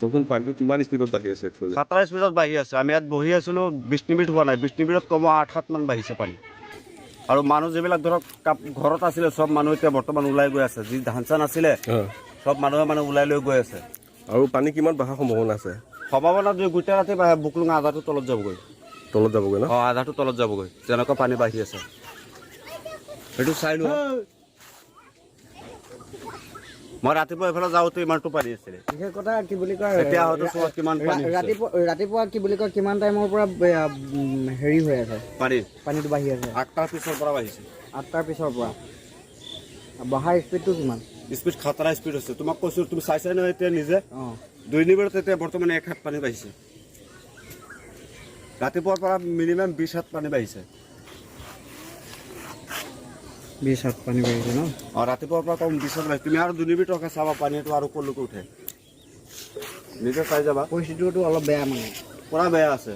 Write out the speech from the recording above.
তখন পানীটো কিমান স্পীডত বাঢ়ি আছে একচুৱেলি? 17 স্পীডত বাঢ়ি আছে। আমি ইয়াত বহি আছিলোঁ 20 মিনিট হোৱা নাই, 20 মিনিটত কম 8-7 মান বাঢ়িছে পানী। আৰু মানুহ যিবিলাক ধৰক ঘৰত আছিলে চব মানুহ এতিয়া বৰ্তমান ওলাই গৈ আছে। যি ধান চান আছিলে চব মানুহে মানে ওলাই লৈ গৈ আছে। আৰু পানী কিমান বাঢ়াৰ সম্ভাৱনা আছে? সম্ভাৱনা যে গোটেই ৰাতি বুকলুঙা আধাটো তলত যাবগৈ। তলত যাবগৈ ন? অঁ, আধাটো তলত যাবগৈ, যেনেকুৱা পানী বাঢ়ি আছে। সেইটো চাই লোৱা। মই ৰাতিপুৱা এইফালে যাওঁতে ইমানটো পানী আছিলে। বিশেষ কথা কি বুলি কয়, এতিয়া হয়তো চোৱা কিমান পানী হৈছে। ৰাতিপুৱা কি বুলি কয় কিমান টাইমৰ পৰা হেৰি হৈ আছে পানীটো বাঢ়ি আছে? 8টাৰ পিছৰ পৰা বাঢ়িছে। 8টাৰ পিছৰ পৰা বহাৰ স্পীডটো কিমান? স্পীড খাতৰা স্পীড হৈছে। তোমাক কৈছোঁ, তুমি চাইছাই নহয় এতিয়া নিজে। অঁ, 2 মিনিটত এতিয়া বৰ্তমান 1 হাত পানী বাঢ়িছে। ৰাতিপুৱাৰ পৰা মিনিমাম 20 হাত পানী বাঢ়িছে। 20 হাত পানী বাঢ়িছে ন? অঁ, ৰাতিপুৱাৰ পৰা কম 20 হাত বাঢ়িছে। তুমি আৰু 2 মিনিট ৰখা চাবা পানীটো আৰু ক'লৈকে উঠে, নিজে চাই যাবা। পৰিস্থিতিটো অলপ বেয়া মানে। পুৰা বেয়া আছে।